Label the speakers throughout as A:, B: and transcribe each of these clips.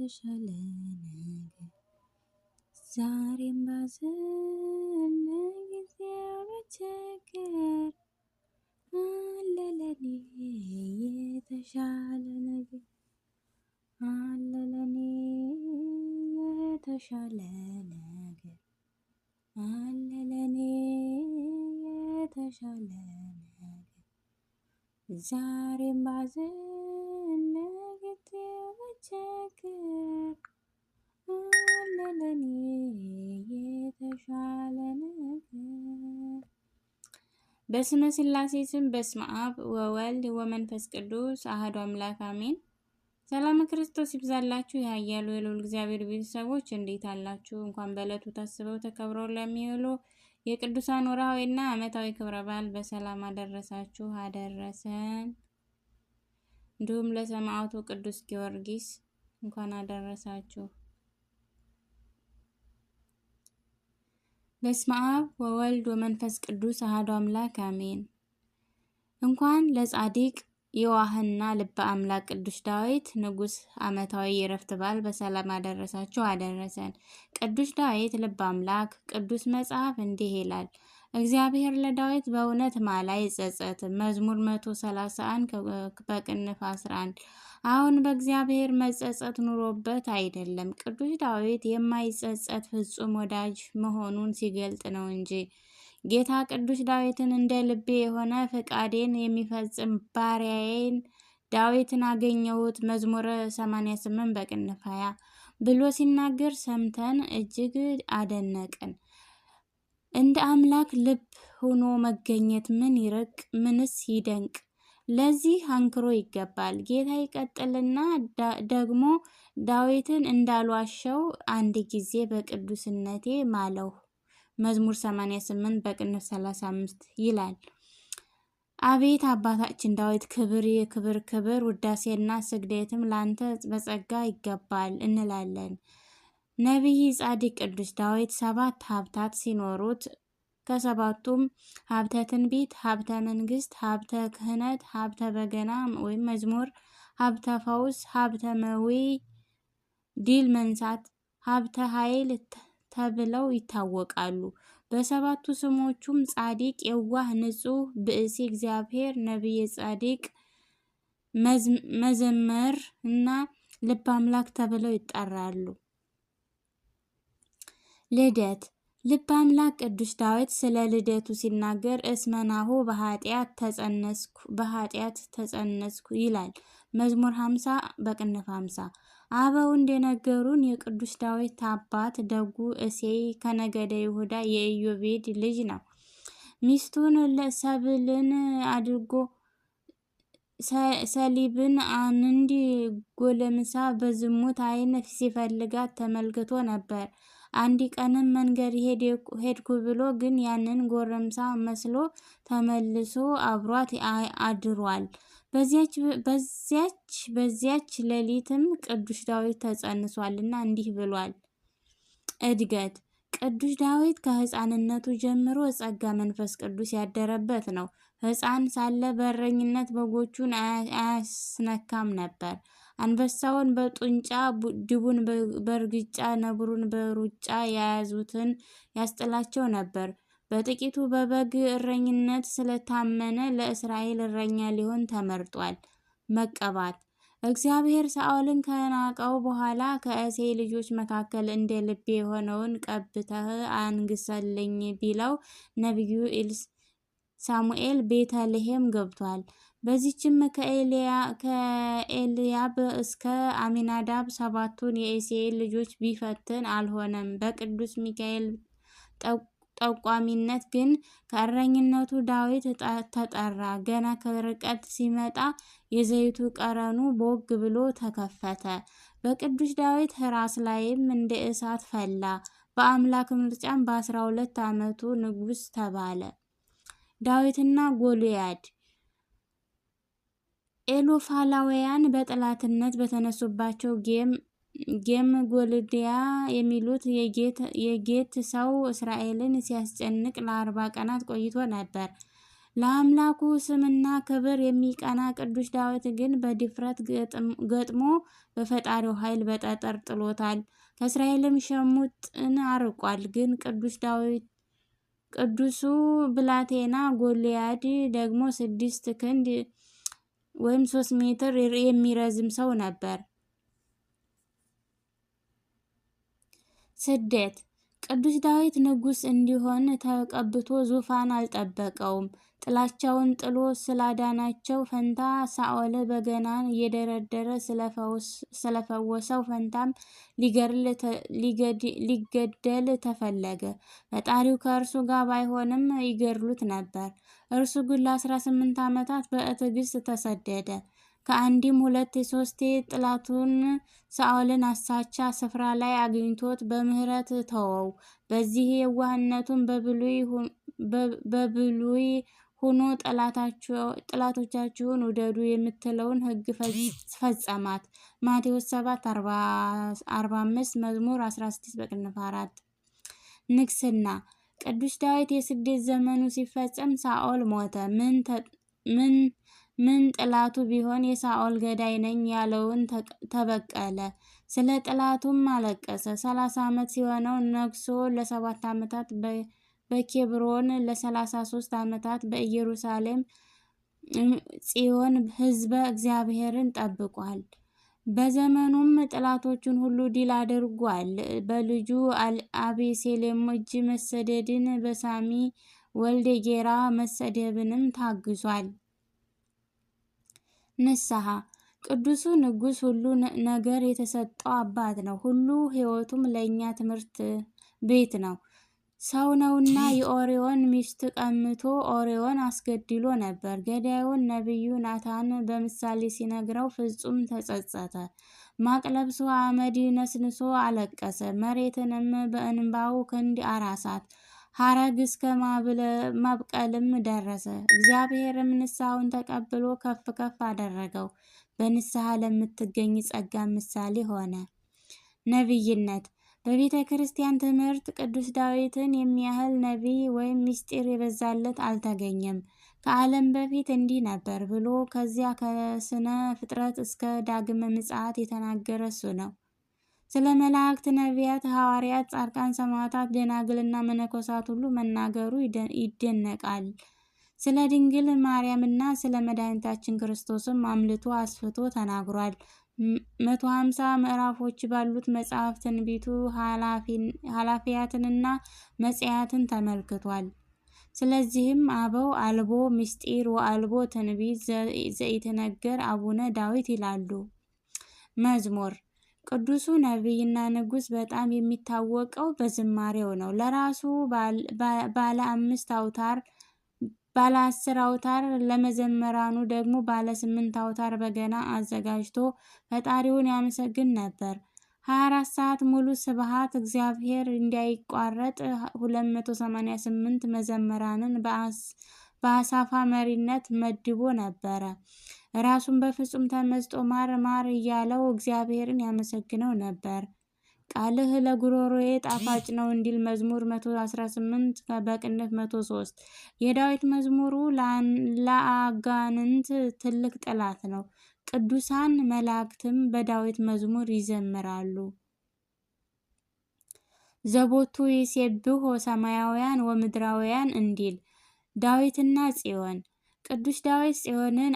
A: የተሻለ ነገር ዛሬም ባዝን ለጊዜው በችግር አለ ለኔ የተሻለ ነገር አለ ለኔ የተሻለ ነገር አለ ለኔ የተሻለ ነገር ዛሬም ባዝን ለጊዜው በችግር አለ ለኔ የተሻለ ነገር። በስመ ሥላሴ ስም በስመ አብ ወወልድ ወመንፈስ ቅዱስ አሐዱ አምላክ አሜን። ሰላም ክርስቶስ ይብዛላችሁ። የኃያሉ የልዑል እግዚአብሔር ቤተሰቦች እንዴት አላችሁ? እንኳን በዕለቱ ታስበው ተከብረው ለሚውሉ የቅዱሳን ወርሃዊና ዓመታዊ ክብረ በዓል በሰላም አደረሳችሁ አደረሰን። እንዲሁም ለሰማዕቱ ቅዱስ ጊዮርጊስ እንኳን አደረሳችሁ። በስመ አብ ወወልድ ወመንፈስ ቅዱስ አሐዱ አምላክ አሜን። እንኳን ለጻድቅ የዋህና ልበ አምላክ ቅዱስ ዳዊት ንጉሥ ዓመታዊ የዕረፍት በዓል በሰላም አደረሳችሁ አደረሰን። ቅዱስ ዳዊት ልበ አምላክ ቅዱስ መጽሐፍ እንዲህ ይላል፣ እግዚአብሔር ለዳዊት በእውነት ማለ አይጸጸትም። መዝሙር 131 በቅንፍ 11። አሁን በእግዚአብሔር መጸጸት ኑሮበት አይደለም፣ ቅዱስ ዳዊት የማይጸጸት ፍጹም ወዳጅ መሆኑን ሲገልጥ ነው እንጂ። ጌታ ቅዱስ ዳዊትን እንደ ልቤ የሆነ ፈቃዴን የሚፈጽም ባሪያዬን ዳዊትን አገኘሁት መዝሙረ 88 በቅንፍ 20 ብሎ ሲናገር ሰምተን እጅግ አደነቅን። እንደ አምላክ ልብ ሆኖ መገኘት ምን ይርቅ ምንስ ይደንቅ! ለዚህ አንክሮ ይገባል። ጌታ ይቀጥልና ደግሞ ዳዊትን እንዳልዋሸው አንድ ጊዜ በቅዱስነቴ ማለሁ መዝሙር 88 በቅንፍ 35 ይላል። አቤት አባታችን ዳዊት ክብር የክብር ክብር ውዳሴና ስግደትም ላንተ በጸጋ ይገባል እንላለን። ነቢይ ጻድቅ ቅዱስ ዳዊት 7 ሀብታት ሲኖሩት ከሰባቱም ሀብተ ትንቢት፣ ሀብተ መንግስት፣ ሀብተ ክህነት፣ ሀብተ በገና ወይም መዝሙር፣ ሀብተ ፈውስ፣ ሀብተ መዊ ድል መንሳት፣ ሀብተ ኃይል ተብለው ይታወቃሉ። በሰባቱ ስሞቹም ጻድቅ፣ የዋህ፣ ንጹሕ፣ ብእሲ እግዚአብሔር፣ ነቢየ ጻድቅ፣ መዘመር እና ልበ አምላክ ተብለው ይጠራሉ። ልደት ልበ አምላክ ቅዱስ ዳዊት ስለ ልደቱ ሲናገር እስመናሁ በኃጢአት ተጸነስኩ ይላል መዝሙር 50 በቅንፍ 50። አበው እንደነገሩን የቅዱስ ዳዊት አባት ደጉ እሴይ ከነገደ ይሁዳ የኢዮቤድ ልጅ ነው። ሚስቱን ሰብልን አድርጎ ሰሊብን አንድ ጎለምሳ በዝሙት ዓይን ሲፈልጋት ተመልክቶ ነበር። አንድ ቀንም መንገድ ሄድኩ ብሎ ግን ያንን ጎረምሳ መስሎ ተመልሶ አብሯት አድሯል። በዚያች ሌሊትም ቅዱስ ዳዊት ተጸንሷልና እንዲህ ብሏል። እድገት ቅዱስ ዳዊት ከሕፃንነቱ ጀምሮ ጸጋ መንፈስ ቅዱስ ያደረበት ነው። ሕፃን ሳለ በእረኝነት በጎቹን አያስነካም ነበር። አንበሳውን በጡንጫ ድቡን በእርግጫ ነብሩን በሩጫ የያዙትን ያስጥላቸው ነበር። በጥቂቱ በበግ እረኝነት ስለታመነ ለእስራኤል እረኛ ሊሆን ተመርጧል። መቀባት እግዚአብሔር ሳኦልን ከናቀው በኋላ ከእሴይ ልጆች መካከል እንደ ልቤ የሆነውን ቀብተህ አንግሰልኝ ቢለው ነቢዩ ሳሙኤል ቤተልሔም ገብቷል። በዚችም ከኤልያብ እስከ አሚናዳብ 7ቱን የእሴይ ልጆች ቢፈትን አልሆነም። በቅዱስ ሚካኤል ጠቋሚነት ግን ከእረኝነቱ ዳዊት ተጠራ። ገና ከርቀት ሲመጣ የዘይቱ ቀረኑ ቦግ ብሎ ተከፈተ። በቅዱስ ዳዊት ራስ ላይም እንደ እሳት ፈላ። በአምላክ ምርጫም በ12 ዓመቱ ንጉሥ ተባለ። ዳዊትና ጎልያድ ኤሎፋላውያን በጠላትነት በተነሱባቸው ጌም ጎልድያ የሚሉት የጌት ሰው እስራኤልን ሲያስጨንቅ ለ40 ቀናት ቆይቶ ነበር። ለአምላኩ ስምና ክብር የሚቀና ቅዱስ ዳዊት ግን በድፍረት ገጥሞ በፈጣሪው ኃይል በጠጠር ጥሎታል። ከእስራኤልም ሸሙጥን አርቋል። ግን ቅዱሱ ብላቴና ጎልያድ ደግሞ 6 ክንድ ወይም 3 ሜትር የሚረዝም ሰው ነበር። ስደት ቅዱስ ዳዊት ንጉሥ እንዲሆን ተቀብቶ ዙፋን አልጠበቀውም። ጥላቻውን ጥሎ ስላዳናቸው ፈንታ ሳኦል በገናን እየደረደረ ስለፈወሰው ፈንታም ሊገደል ተፈለገ። ፈጣሪው ከእርሱ ጋር ባይሆንም ይገድሉት ነበር። እርሱ ግን ለ18 ዓመታት በትዕግስት ተሰደደ። ከአንድም 2 3 ጥላቱን ሳኦልን አሳቻ ስፍራ ላይ አግኝቶት በምህረት ተወው። በዚህ የዋህነቱን በብሉይ ሆኖ ጠላቶቻችሁን ውደዱ የምትለውን ሕግ ፈጸማት። ማቴዎስ 7:45 መዝሙር 16 በቅንፍ 4። ንግስና ቅዱስ ዳዊት የስደት ዘመኑ ሲፈጸም ሳኦል ሞተ። ምን ጥላቱ ቢሆን የሳኦል ገዳይ ነኝ ያለውን ተበቀለ። ስለ ጥላቱም አለቀሰ። 30 ዓመት ሲሆነው ነግሶ ለ7 ዓመታት በኬብሮን ለ33 ዓመታት በኢየሩሳሌም ጽዮን ሕዝበ እግዚአብሔርን ጠብቋል። በዘመኑም ጥላቶቹን ሁሉ ድል አድርጓል። በልጁ አቤሴሎም እጅ መሰደድን በሳሚ ወልደ ጌራ መሰደብንም ታግሷል። ንስሐ ቅዱሱ ንጉሥ ሁሉ ነገር የተሰጠው አባት ነው። ሁሉ ሕይወቱም ለእኛ ትምህርት ቤት ነው። ሰው ነውና የኦሪዮን ሚስት ቀምቶ ኦሪዮን አስገድሎ ነበር። ገዳዩን ነቢዩ ናታን በምሳሌ ሲነግረው ፍጹም ተጸጸተ። ማቅ ለብሶ አመድ ነስንሶ አለቀሰ። መሬትንም በእንባው ክንድ አራሳት። ሐረግ እስከ ማብቀልም ደረሰ። እግዚአብሔርም ንስሐውን ተቀብሎ ከፍ ከፍ አደረገው። በንስሐ ለምትገኝ ጸጋ ምሳሌ ሆነ። ነቢይነት በቤተ ክርስቲያን ትምህርት ቅዱስ ዳዊትን የሚያህል ነቢይ ወይም ምስጢር የበዛለት አልተገኘም። ከዓለም በፊት እንዲህ ነበር ብሎ ከዚያ ከስነ ፍጥረት እስከ ዳግመ ምጽአት የተናገረ እሱ ነው። ስለ መላእክት፣ ነቢያት፣ ሐዋርያት፣ ጻድቃን፣ ሰማዕታት፣ ደናግልና መነኮሳት ሁሉ መናገሩ ይደነቃል። ስለ ድንግል ማርያምና ስለ መድኃኒታችን ክርስቶስም አምልቶ አስፍቶ ተናግሯል። 150 ምዕራፎች ባሉት መጽሐፍ ትንቢቱ ኃላፊያትንና መጽያትን ተመልክቷል። ስለዚህም አበው አልቦ ምስጢር ወአልቦ ትንቢት ዘኢትነገር አቡነ ዳዊት ይላሉ። መዝሙር ቅዱሱ ነቢይና ንጉሥ በጣም የሚታወቀው በዝማሬው ነው። ለራሱ ባለ 10 አውታር ለመዘመራኑ ደግሞ ባለ 8 አውታር በገና አዘጋጅቶ ፈጣሪውን ያመሰግን ነበር። 24 ሰዓት ሙሉ ስብሐት እግዚአብሔር እንዳይቋረጥ 288 መዘመራንን በአሳፋ መሪነት መድቦ ነበረ። ራሱን በፍጹም ተመስጦ ማር ማር እያለው እግዚአብሔርን ያመሰግነው ነበር። ቃልህ ለጉሮሮዬ ጣፋጭ ነው እንዲል መዝሙር 118 በቅንፍ 103። የዳዊት መዝሙሩ ለአጋንንት ትልቅ ጠላት ነው። ቅዱሳን መላእክትም በዳዊት መዝሙር ይዘምራሉ። ዘቦቱ ይሴብሖ ሰማያውያን ወምድራውያን እንዲል ዳዊትና ጽዮን ቅዱስ ዳዊት ጽዮንን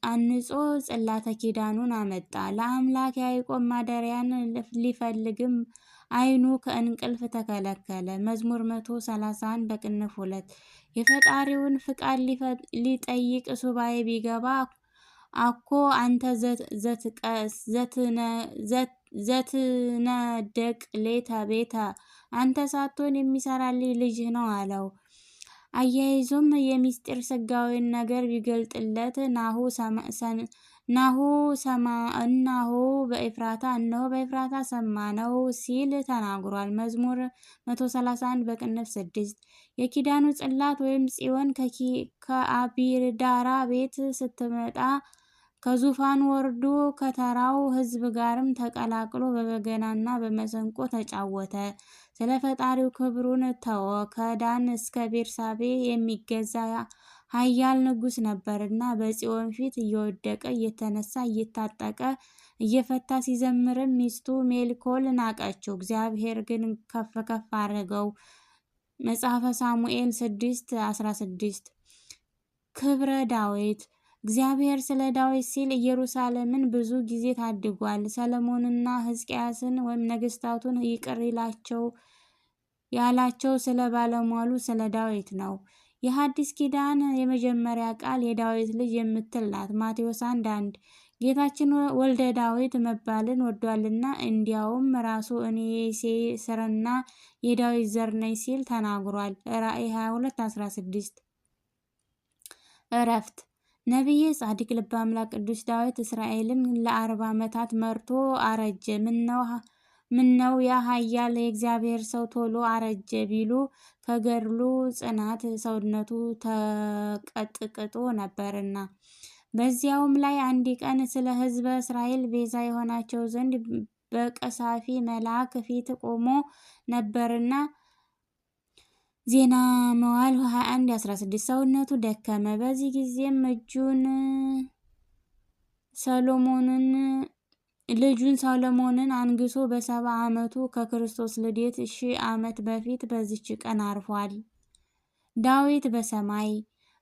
A: አንጾ ጽላተ ኪዳኑን አመጣ። ለአምላክ ያዕቆብ ማደሪያን ሊፈልግም ዓይኑ ከእንቅልፍ ተከለከለ። መዝሙር 131 በቅንፍ 2። የፈጣሪውን ፍቃድ ሊጠይቅ ሱባኤ ቢገባ አኮ አንተ ዘትነደቅ ሌተ ቤተ አንተ ሳትሆን የሚሰራልኝ ልጅህ ነው አለው። አያይዞም የሚስጢር ስጋዊን ነገር ቢገልጥለት እናሁ በኤፍራታ ሰማነው ሲል ተናግሯል። መዝሙር 131 በቅንፍ 6። የኪዳኑ ጽላት ወይም ጽዮን ከአቢዳራ ቤት ስትመጣ ከዙፋኑ ወርዶ ከተራው ሕዝብ ጋርም ተቀላቅሎ በበገናና በመሰንቆ ተጫወተ። ስለ ፈጣሪው ክብሩን ተወ። ከዳን እስከ ቤርሳቤ የሚገዛ ኃያል ንጉሥ ነበርና በጽዮን ፊት እየወደቀ እየተነሳ እየታጠቀ እየፈታ ሲዘምርም ሚስቱ ሜልኮል ናቀችው። እግዚአብሔር ግን ከፍ ከፍ አደረገው። መጽሐፈ ሳሙኤል 6:16 ክብረ ዳዊት። እግዚአብሔር ስለ ዳዊት ሲል ኢየሩሳሌምን ብዙ ጊዜ ታድጓል። ሰለሞንና ሕዝቅያስን ነገስታቱን ይቅር ያላቸው ስለ ባለሟሉ ስለ ዳዊት ነው። የሐዲስ ኪዳን የመጀመሪያ ቃል የዳዊት ልጅ የምትል ናት። ማቴዎስ 1:1 ጌታችን ወልደ ዳዊት መባልን ወዷልና እንዲያውም ራሱ እኔ የእሴይ ሥርና የዳዊት ዘር ነኝ ሲል ተናግሯል። ራእይ 22:16 እረፍት። ነቢየ ጻድቅ ልበ አምላክ ቅዱስ ዳዊት እስራኤልን ለ40 ዓመታት መርቶ አረጀ። ምነው ያ ኃያል የእግዚአብሔር ሰው ቶሎ አረጀ ቢሉ ከገድሉ ጽናት ሰውነቱ ተቀጥቅጦ ነበርና። በዚያውም ላይ አንድ ቀን ስለ ሕዝበ እስራኤል ቤዛ የሆናቸው ዘንድ በቀሳፊ መልአክ ፊት ቆሞ ነበርና። ዜና መዋዕል 21:16 ሰውነቱ ደከመ። በዚህ ጊዜም ልጁን ሰሎሞንን አንግሶ በ70 ዓመቱ ከክርስቶስ ልደት 1000 ዓመት በፊት በዚች ቀን አርፏል። ዳዊት በሰማይ።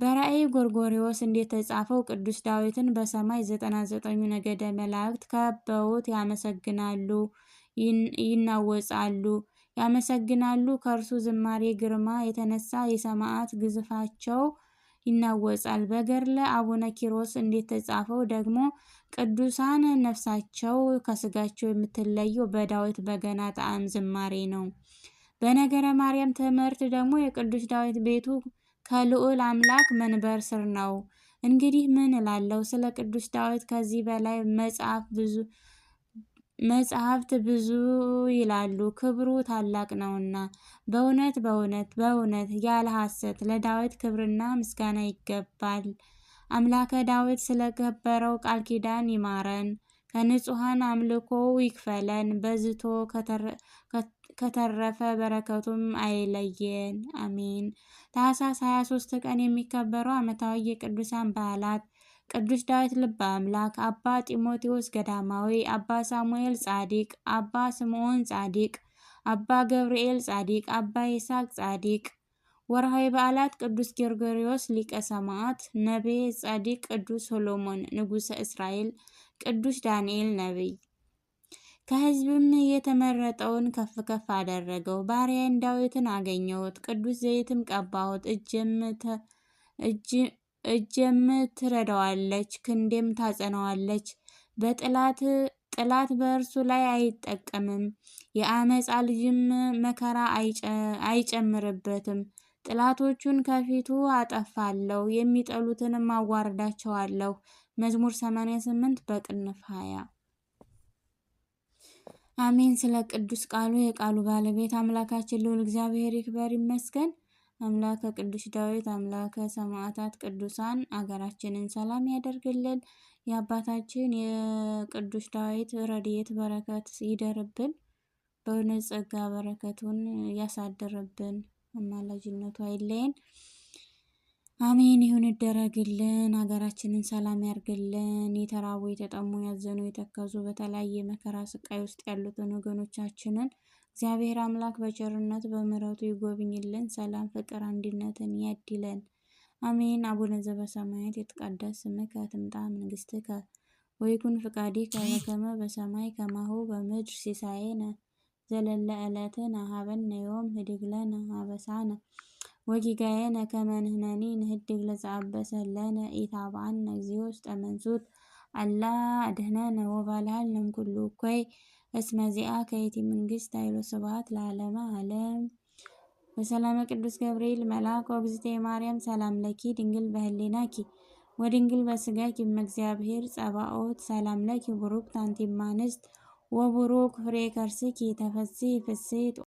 A: በራእይ ጎርጎርዮስ እንደተጻፈው ቅዱስ ዳዊትን በሰማይ 99ኙ ነገደ መላእክት ከበውት ያመሰግናሉ፣ ያመሰግናሉ። ከእርሱ ዝማሬ ግርማ የተነሳ የሰማዕት ግዝፋቸው ይናወጻል። በገድለ አቡነ ኪሮስ እንደተጻፈው ደግሞ ቅዱሳን ነፍሳቸው ከስጋቸው የምትለየው በዳዊት በገና ጣዕም ዝማሬ ነው። በነገረ ማርያም ትምህርት ደግሞ የቅዱስ ዳዊት ቤቱ ከልዑል አምላክ መንበር ስር ነው። እንግዲህ ምን እላለሁ? ስለ ቅዱስ ዳዊት ከዚህ በላይ መጻሕፍት ብዙ ይላሉ፣ ክብሩ ታላቅ ነውና። በእውነት ያለ ሐሰት ለዳዊት ክብርና ምስጋና ይገባል። አምላከ ዳዊት ስለከበረው ቃል ኪዳን ይማረን፣ ከንጹሐን አምልኮው ይክፈለን፣ በዝቶ ከተረፈ በረከቱም አይለየን፣ አሜን። ታኅሳስ 23 ቀን የሚከበሩ ዓመታዊ የቅዱሳን በዓላት፦ ቅዱስ ዳዊት ልበ አምላክ፣ አባ ጢሞቴዎስ ገዳማዊ፣ አባ ሳሙኤል ጻድቅ፣ አባ ስምዖን ጻድቅ፣ አባ ገብርኤል ጻድቅ፣ አባ ይስሐቅ ጻድቅ። ወርሃዊ በዓላት፦ ቅዱስ ጎርጎርዮስ ሊቀ ሰማዕት፣ ነቢየ ጻድቅ ቅዱስ ሰሎሞን ንጉሠ እስራኤል፣ ቅዱስ ዳንኤል ነቢይ። ከሕዝብም የተመረጠውን ከፍ ከፍ አደረገው። ባሪያዬን ዳዊትን አገኘሁት፣ ቅዱስ ዘይትም ቀባሁት። እጄም ትረዳዋለች፣ ክንዴም ታጸናዋለች። ጠላት በእርሱ ላይ አይጠቀምም፣ የአመፃ ልጅም መከራ አይጨምርበትም። ጠላቶቹን ከፊቱ አጠፋለሁ፣ የሚጠሉትንም አዋርዳቸዋለሁ። መዝሙር 88 በቅንፍ 20። አሜን። ስለ ቅዱስ ቃሉ የቃሉ ባለቤት አምላካችን ልዑል እግዚአብሔር ይክበር ይመስገን። አምላከ ቅዱስ ዳዊት አምላከ ሰማዕታት ቅዱሳን አገራችንን ሰላም ያደርግልን። የአባታችን የቅዱስ ዳዊት ረድኤት በረከት ይደርብን። በእውነት ጸጋ በረከቱን ያሳድርብን። አማላጅነቱ አይለየን። አሜን። ይሁን ይደረግልን። ሀገራችንን ሰላም ያርግልን። የተራቡ የተጠሙ ያዘኑ የተከዙ በተለያየ መከራ ስቃይ ውስጥ ያሉትን ወገኖቻችንን እግዚአብሔር አምላክ በቸርነት በምሕረቱ ይጎብኝልን። ሰላም፣ ፍቅር፣ አንድነትን ያድለን። አሜን። አቡነ ዘበሰማያት ይትቀደስ ስምከ ትምጻእ መንግሥትከ ወይኩን ፈቃድከ በከመ በሰማይ ከማሁ በምድር ሲሳየነ ዘለለ ዕለትነ ሀበነ ዮም ህድግ ለነ አበሳነ ወጌጋየነ ከመ ንሕነኒ ንህድግ ለዘአበሰ ለነ ኢታብአነ እግዚኦ ውስተ መንሱት አላ አድኅነነ ወባልሐነ እምኩሉ እኩይ እስመ ዚአከ ይእቲ መንግሥት ኃይል ወስብሐት ለዓለመ ዓለም። በሰላመ ቅዱስ ገብርኤል መልአክ ወእግዝእትየ ማርያም ሰላም ለኪ ድንግል በህሊናኪ ወድንግል በስጋኪ እመ እግዚአብሔር ጸባኦት ሰላም ለኪ ቡሩክት አንቲ እማንስት ወቡሩክ ፍሬ ከርስኪ ተፈሥሒ ፍሥሕት